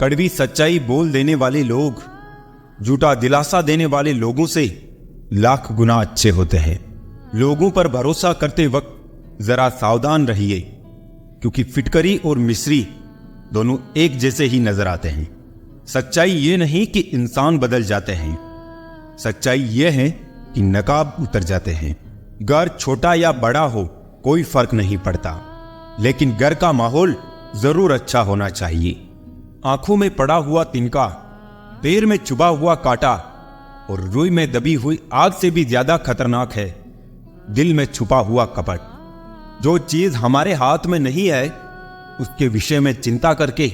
कड़वी सच्चाई बोल देने वाले लोग झूठा दिलासा देने वाले लोगों से लाख गुना अच्छे होते हैं। लोगों पर भरोसा करते वक्त जरा सावधान रहिए, क्योंकि फिटकरी और मिस्री दोनों एक जैसे ही नजर आते हैं। सच्चाई ये नहीं कि इंसान बदल जाते हैं, सच्चाई ये है कि नकाब उतर जाते हैं। घर छोटा या बड़ा हो कोई फर्क नहीं पड़ता, लेकिन घर का माहौल जरूर अच्छा होना चाहिए। आंखों में पड़ा हुआ तिनका, पैर में चुभा हुआ कांटा और रुई में दबी हुई आग से भी ज्यादा खतरनाक है दिल में छुपा हुआ कपट। जो चीज हमारे हाथ में नहीं है उसके विषय में चिंता करके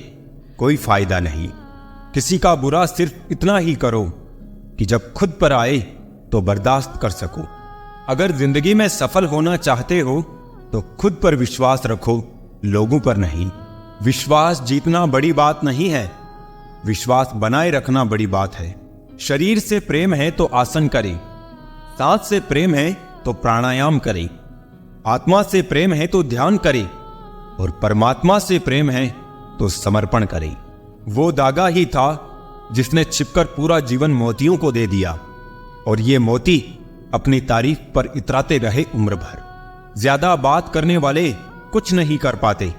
कोई फायदा नहीं। किसी का बुरा सिर्फ इतना ही करो कि जब खुद पर आए तो बर्दाश्त कर सको। अगर जिंदगी में सफल होना चाहते हो तो खुद पर विश्वास रखो, लोगों पर नहीं। विश्वास जीतना बड़ी बात नहीं है, विश्वास बनाए रखना बड़ी बात है। शरीर से प्रेम है तो आसन करें, सांस से प्रेम है तो प्राणायाम करें, आत्मा से प्रेम है तो ध्यान करें और परमात्मा से प्रेम है तो समर्पण करें। वो धागा ही था जिसने छिपकर पूरा जीवन मोतियों को दे दिया, और ये मोती अपनी तारीफ पर इतराते रहे उम्र भर। ज्यादा बात करने वाले कुछ नहीं कर पाते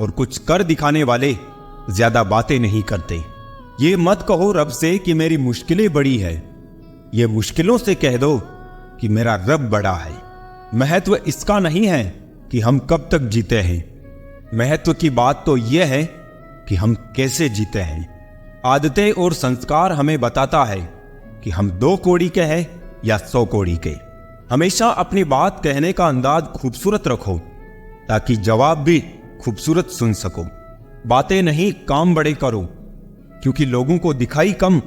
और कुछ कर दिखाने वाले ज्यादा बातें नहीं करते। ये मत कहो रब से कि मेरी मुश्किलें बड़ी है, ये मुश्किलों से कह दो कि मेरा रब बड़ा है। महत्व इसका नहीं है कि हम कब तक जीते हैं, महत्व की बात तो यह है कि हम कैसे जीते हैं। आदतें और संस्कार हमें बताता है कि हम 2 कौड़ी के हैं या 100 कौड़ी के। हमेशा अपनी बात कहने का अंदाज खूबसूरत रखो ताकि जवाब भी खूबसूरत सुन सको। बातें नहीं काम बड़े करो, क्योंकि लोगों को दिखाई कम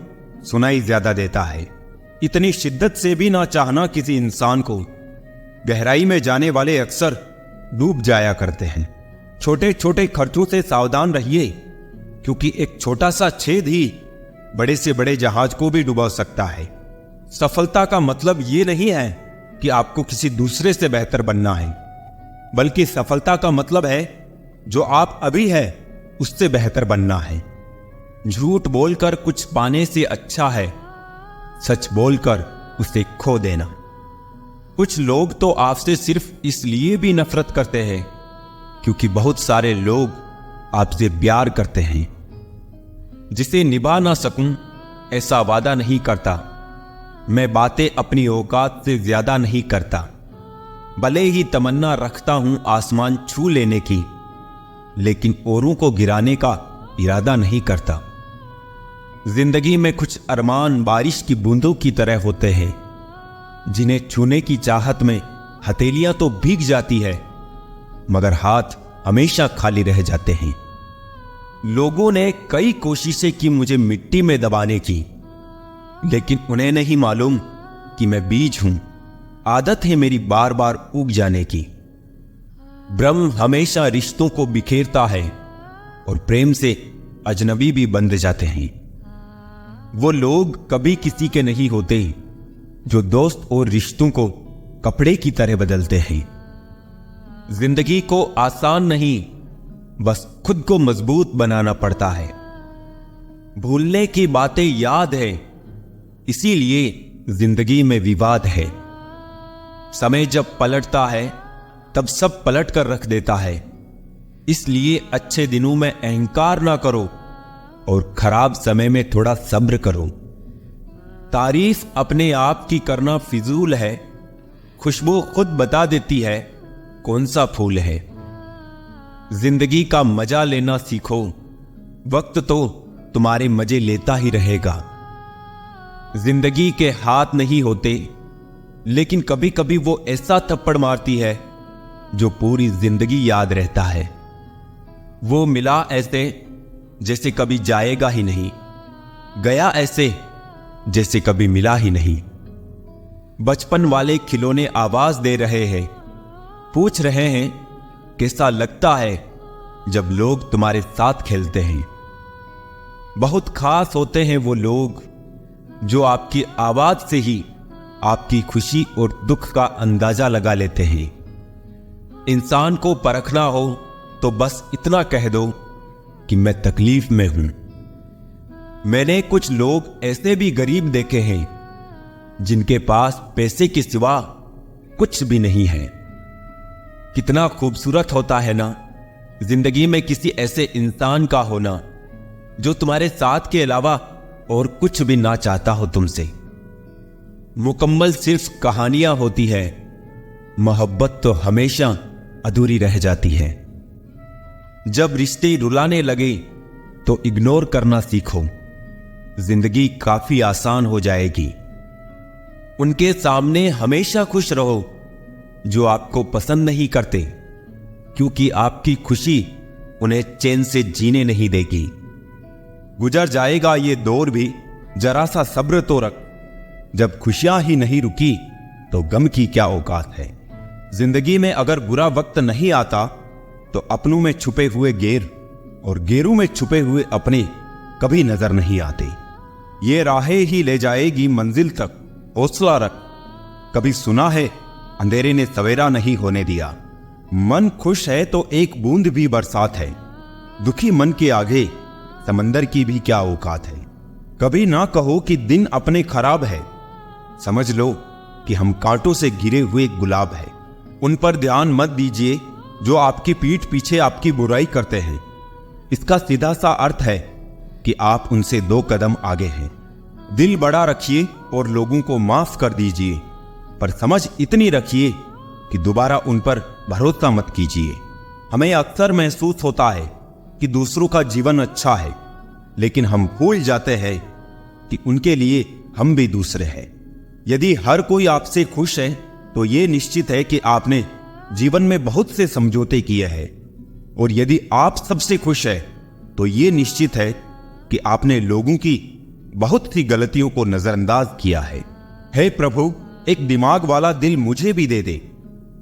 सुनाई ज्यादा देता है। इतनी शिद्दत से भी ना चाहना किसी इंसान को। गहराई में जाने वाले अक्सर डूब जाया करते हैं। छोटे छोटे खर्चों से सावधान रहिए, क्योंकि एक छोटा सा छेद ही बड़े से बड़े जहाज को भी डुबा सकता है। सफलता का मतलब ये नहीं है कि आपको किसी दूसरे से बेहतर बनना है, बल्कि सफलता का मतलब है जो आप अभी है उससे बेहतर बनना है। झूठ बोलकर कुछ पाने से अच्छा है सच बोलकर उसे खो देना। कुछ लोग तो आपसे सिर्फ इसलिए भी नफरत करते हैं क्योंकि बहुत सारे लोग आपसे प्यार करते हैं। जिसे निभा ना सकूं ऐसा वादा नहीं करता। मैं बातें अपनी औकात से ज्यादा नहीं करता, भले ही तमन्ना रखता हूं आसमान छू लेने की, लेकिन औरों को गिराने का इरादा नहीं करता। जिंदगी में कुछ अरमान बारिश की बूंदों की तरह होते हैं, जिन्हें छूने की चाहत में हथेलियां तो भीग जाती है, मगर हाथ हमेशा खाली रह जाते हैं। लोगों ने कई कोशिशें की मुझे मिट्टी में दबाने की, लेकिन उन्हें नहीं मालूम कि मैं बीज हूं। आदत है मेरी बार बार उग जाने की। ब्रह्म हमेशा रिश्तों को बिखेरता है और प्रेम से अजनबी भी बंध जाते हैं। वो लोग कभी किसी के नहीं होते जो दोस्त और रिश्तों को कपड़े की तरह बदलते हैं। जिंदगी को आसान नहीं, बस खुद को मजबूत बनाना पड़ता है। भूलने की बातें याद है, इसीलिए जिंदगी में विवाद है। समय जब पलटता है तब सब पलट कर रख देता है, इसलिए अच्छे दिनों में अहंकार ना करो और खराब समय में थोड़ा सब्र करो। तारीफ अपने आप की करना फिजूल है, खुशबू खुद बता देती है कौन सा फूल है। जिंदगी का मजा लेना सीखो, वक्त तो तुम्हारे मजे लेता ही रहेगा। जिंदगी के हाथ नहीं होते, लेकिन कभी कभी वो ऐसा थप्पड़ मारती है जो पूरी जिंदगी याद रहता है। वो मिला ऐसे जैसे कभी जाएगा ही नहीं, गया ऐसे जैसे कभी मिला ही नहीं। बचपन वाले खिलौने आवाज दे रहे हैं, पूछ रहे हैं कैसा लगता है जब लोग तुम्हारे साथ खेलते हैं। बहुत खास होते हैं वो लोग जो आपकी आवाज से ही आपकी खुशी और दुख का अंदाजा लगा लेते हैं। इंसान को परखना हो तो बस इतना कह दो कि मैं तकलीफ में हूं। मैंने कुछ लोग ऐसे भी गरीब देखे हैं जिनके पास पैसे के सिवा कुछ भी नहीं है। कितना खूबसूरत होता है ना जिंदगी में किसी ऐसे इंसान का होना जो तुम्हारे साथ के अलावा और कुछ भी ना चाहता हो तुमसे। मुकम्मल सिर्फ कहानियां होती है, मोहब्बत तो हमेशा अधूरी रह जाती है। जब रिश्ते रुलाने लगे तो इग्नोर करना सीखो, जिंदगी काफी आसान हो जाएगी। उनके सामने हमेशा खुश रहो जो आपको पसंद नहीं करते, क्योंकि आपकी खुशी उन्हें चैन से जीने नहीं देगी। गुजर जाएगा ये दौर भी, जरा सा सब्र तो रख। जब खुशियां ही नहीं रुकी तो गम की क्या औकात है। जिंदगी में अगर बुरा वक्त नहीं आता तो अपनों में छुपे हुए गैर और गैरों में छुपे हुए अपने कभी नजर नहीं आते। ये राहें ही ले जाएगी मंजिल तक, हौसला रख। कभी सुना है अंधेरे ने सवेरा नहीं होने दिया। मन खुश है तो एक बूंद भी बरसात है। दुखी मन के आगे समंदर की भी क्या औकात है। कभी ना कहो कि दिन अपने खराब है, समझ लो कि हम कांटों से घिरे हुए गुलाब है। उन पर ध्यान मत दीजिए जो आपकी पीठ पीछे आपकी बुराई करते हैं। इसका सीधा सा अर्थ है कि आप उनसे 2 कदम आगे हैं। दिल बड़ा रखिए और लोगों को माफ कर दीजिए, पर समझ इतनी रखिए कि दोबारा उन पर भरोसा मत कीजिए। हमें अक्सर महसूस होता है कि दूसरों का जीवन अच्छा है, लेकिन हम भूल जाते हैं कि उनके लिए हम भी दूसरे हैं। यदि हर कोई आपसे खुश है तो यह निश्चित है कि आपने जीवन में बहुत से समझौते किए हैं, और यदि आप सबसे खुश है तो यह निश्चित है कि आपने लोगों की बहुत सी गलतियों को नजरअंदाज किया है। हे प्रभु, एक दिमाग वाला दिल मुझे भी दे दे।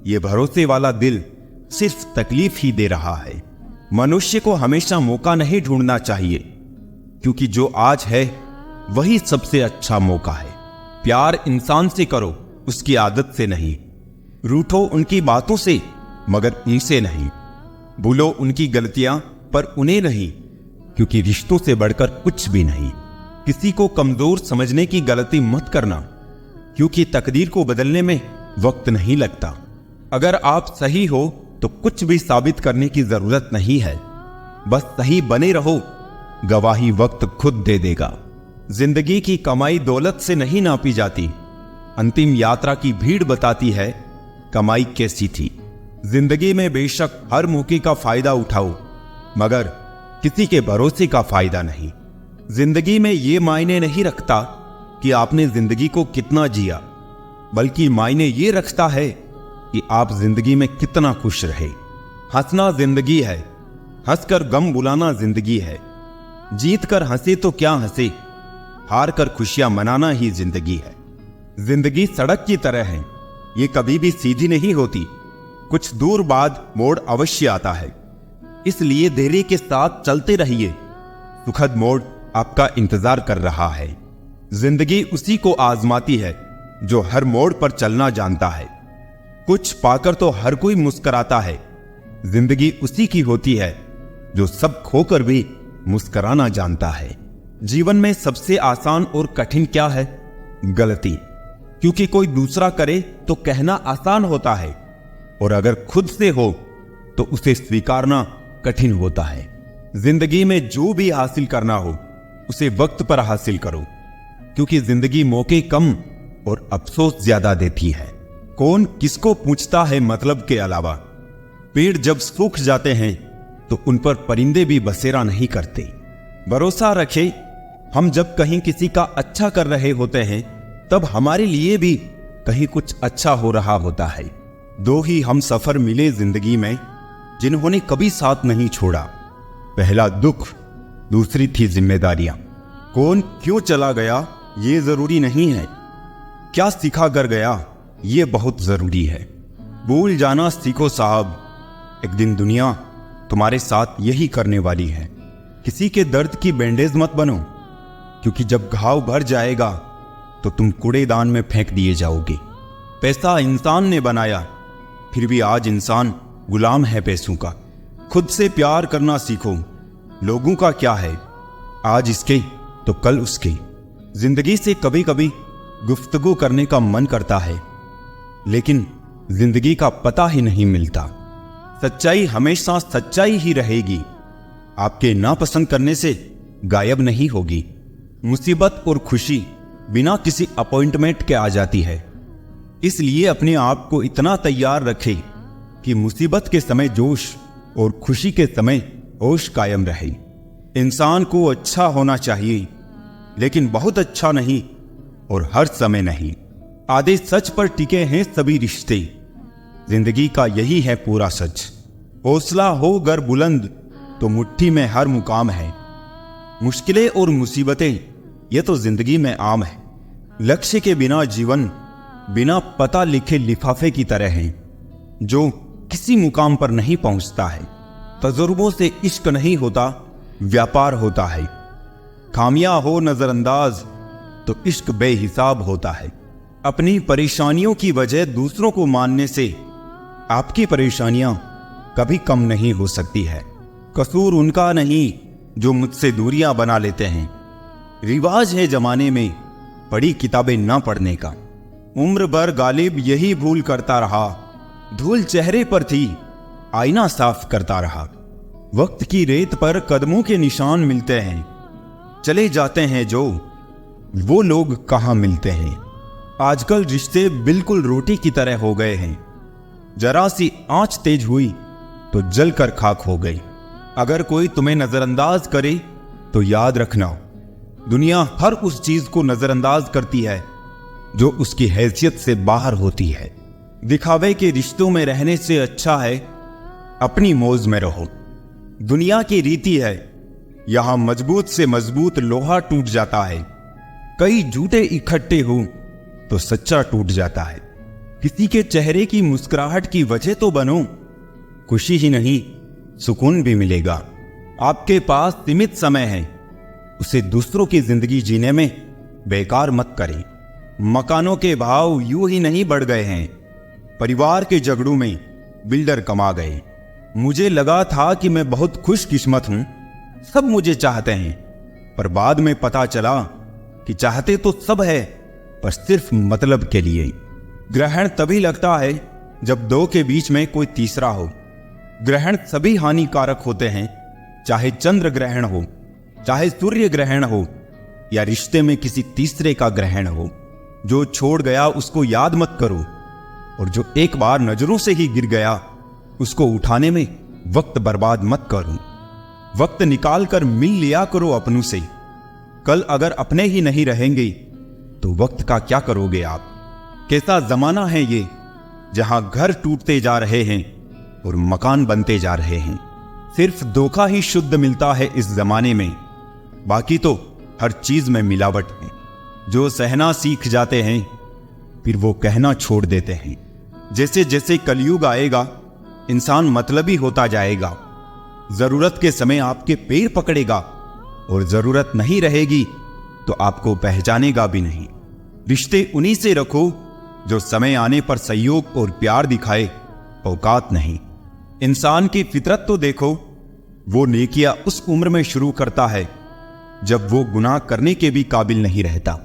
यह भरोसे वाला दिल सिर्फ तकलीफ ही दे रहा है। मनुष्य को हमेशा मौका नहीं ढूंढना चाहिए, क्योंकि जो आज है वही सबसे अच्छा मौका है। प्यार इंसान से करो, उसकी आदत से नहीं। रूठो उनकी बातों से, मगर उनसे नहीं। भूलो उनकी गलतियां, पर उन्हें नहीं, क्योंकि रिश्तों से बढ़कर कुछ भी नहीं। किसी को कमजोर समझने की गलती मत करना, क्योंकि तकदीर को बदलने में वक्त नहीं लगता। अगर आप सही हो तो कुछ भी साबित करने की जरूरत नहीं है, बस सही बने रहो, गवाही वक्त खुद दे देगा। जिंदगी की कमाई दौलत से नहीं नापी जाती, अंतिम यात्रा की भीड़ बताती है कमाई कैसी थी। जिंदगी में बेशक हर मौके का फायदा उठाओ, मगर किसी के भरोसे का फायदा नहीं। जिंदगी में यह मायने नहीं रखता कि आपने जिंदगी को कितना जिया, बल्कि मायने ये रखता है कि आप जिंदगी में कितना खुश रहे। हंसना जिंदगी है, हंसकर गम बुलाना जिंदगी है। जीत कर हंसे तो क्या हंसे, हार कर खुशियां मनाना ही जिंदगी है। जिंदगी सड़क की तरह है, ये कभी भी सीधी नहीं होती। कुछ दूर बाद मोड़ अवश्य आता है, इसलिए धैर्य के साथ चलते रहिए। सुखद मोड़ आपका इंतजार कर रहा है। जिंदगी उसी को आजमाती है जो हर मोड़ पर चलना जानता है। कुछ पाकर तो हर कोई मुस्कुराता है। जिंदगी उसी की होती है जो सब खोकर भी मुस्कुराना जानता है। जीवन में सबसे आसान और कठिन क्या है? गलती। क्योंकि कोई दूसरा करे तो कहना आसान होता है, और अगर खुद से हो तो उसे स्वीकारना कठिन होता है। जिंदगी में जो भी हासिल करना हो उसे वक्त पर हासिल करो, क्योंकि जिंदगी मौके कम और अफसोस ज्यादा देती है। कौन किसको पूछता है मतलब के अलावा। पेड़ जब सूख जाते हैं तो उन पर परिंदे भी बसेरा नहीं करते। भरोसा रखें, हम जब कहीं किसी का अच्छा कर रहे होते हैं तब हमारे लिए भी कहीं कुछ अच्छा हो रहा होता है। 2 ही हम सफर मिले जिंदगी में जिन्होंने कभी साथ नहीं छोड़ा। पहला दुख, दूसरी थी जिम्मेदारियां। कौन क्यों चला गया ये जरूरी नहीं है, क्या सिखा कर गया ये बहुत जरूरी है। भूल जाना सीखो साहब, एक दिन दुनिया तुम्हारे साथ यही करने वाली है। किसी के दर्द की बैंडेज मत बनो, क्योंकि जब घाव भर जाएगा तो तुम कूड़ेदान में फेंक दिए जाओगे। पैसा इंसान ने बनाया, फिर भी आज इंसान गुलाम है पैसों का। खुद से प्यार करना सीखो, लोगों का क्या है, आज इसके तो कल उसकी। जिंदगी से कभी कभी गुफ्तगू करने का मन करता है, लेकिन जिंदगी का पता ही नहीं मिलता। सच्चाई हमेशा सच्चाई ही रहेगी, आपके नापसंद करने से गायब नहीं होगी। मुसीबत और खुशी बिना किसी अपॉइंटमेंट के आ जाती है, इसलिए अपने आप को इतना तैयार रखें कि मुसीबत के समय जोश और खुशी के समय होश कायम रहे। इंसान को अच्छा होना चाहिए, लेकिन बहुत अच्छा नहीं और हर समय नहीं। आधे सच पर टिके हैं सभी रिश्ते, जिंदगी का यही है पूरा सच। हौसला हो गर बुलंद तो मुट्ठी में हर मुकाम है। मुश्किलें और मुसीबतें ये तो जिंदगी में आम है। लक्ष्य के बिना जीवन बिना पता लिखे लिफाफे की तरह है, जो किसी मुकाम पर नहीं पहुंचता है। तजुर्बों से इश्क नहीं होता, व्यापार होता है। खामियां हो नजरअंदाज तो इश्क बेहिसाब होता है। अपनी परेशानियों की वजह दूसरों को मानने से आपकी परेशानियां कभी कम नहीं हो सकती है। कसूर उनका नहीं जो मुझसे दूरियां बना लेते हैं। रिवाज है जमाने में पढ़ी किताबें ना पढ़ने का। उम्र भर गालिब यही भूल करता रहा, धूल चेहरे पर थी आईना साफ करता रहा। वक्त की रेत पर कदमों के निशान मिलते हैं, चले जाते हैं जो वो लोग कहां मिलते हैं। आजकल रिश्ते बिल्कुल रोटी की तरह हो गए हैं, जरा सी आंच तेज हुई तो जलकर खाक हो गई। अगर कोई तुम्हें नजरअंदाज करे तो याद रखना, दुनिया हर उस चीज को नजरअंदाज करती है जो उसकी हैसियत से बाहर होती है। दिखावे के रिश्तों में रहने से अच्छा है अपनी मौज में रहो। दुनिया की रीति है, यहां मजबूत से मजबूत लोहा टूट जाता है। कई झूठे इकट्ठे हो तो सच्चा टूट जाता है। किसी के चेहरे की मुस्कुराहट की वजह तो बनो, खुशी ही नहीं सुकून भी मिलेगा। आपके पास सीमित समय है, उसे दूसरों की जिंदगी जीने में बेकार मत करें। मकानों के भाव यूं ही नहीं बढ़ गए हैं, परिवार के झगड़ों में बिल्डर कमा गए। मुझे लगा था कि मैं बहुत खुशकिस्मत हूं, सब मुझे चाहते हैं, पर बाद में पता चला कि चाहते तो सब है, पर सिर्फ मतलब के लिए। ग्रहण तभी लगता है जब दो के बीच में कोई तीसरा हो। ग्रहण सभी हानिकारक होते हैं, चाहे चंद्र ग्रहण हो, चाहे सूर्य ग्रहण हो, या रिश्ते में किसी तीसरे का ग्रहण हो। जो छोड़ गया उसको याद मत करो, और जो एक बार नजरों से ही गिर गया उसको उठाने में वक्त बर्बाद मत करो। वक्त निकाल कर मिल लिया करो अपनों से। कल अगर अपने ही नहीं रहेंगे तो वक्त का क्या करोगे आप। कैसा जमाना है ये, जहां घर टूटते जा रहे हैं और मकान बनते जा रहे हैं। सिर्फ धोखा ही शुद्ध मिलता है इस जमाने में, बाकी तो हर चीज में मिलावट है। जो सहना सीख जाते हैं फिर वो कहना छोड़ देते हैं। जैसे जैसे कलयुग आएगा इंसान मतलबी होता जाएगा। जरूरत के समय आपके पैर पकड़ेगा और जरूरत नहीं रहेगी तो आपको पहचानेगा भी नहीं। रिश्ते उन्हीं से रखो जो समय आने पर सहयोग और प्यार दिखाए, औकात नहीं। इंसान की फितरत तो देखो, वो नेकियां उस उम्र में शुरू करता है जब वो गुनाह करने के भी काबिल नहीं रहता।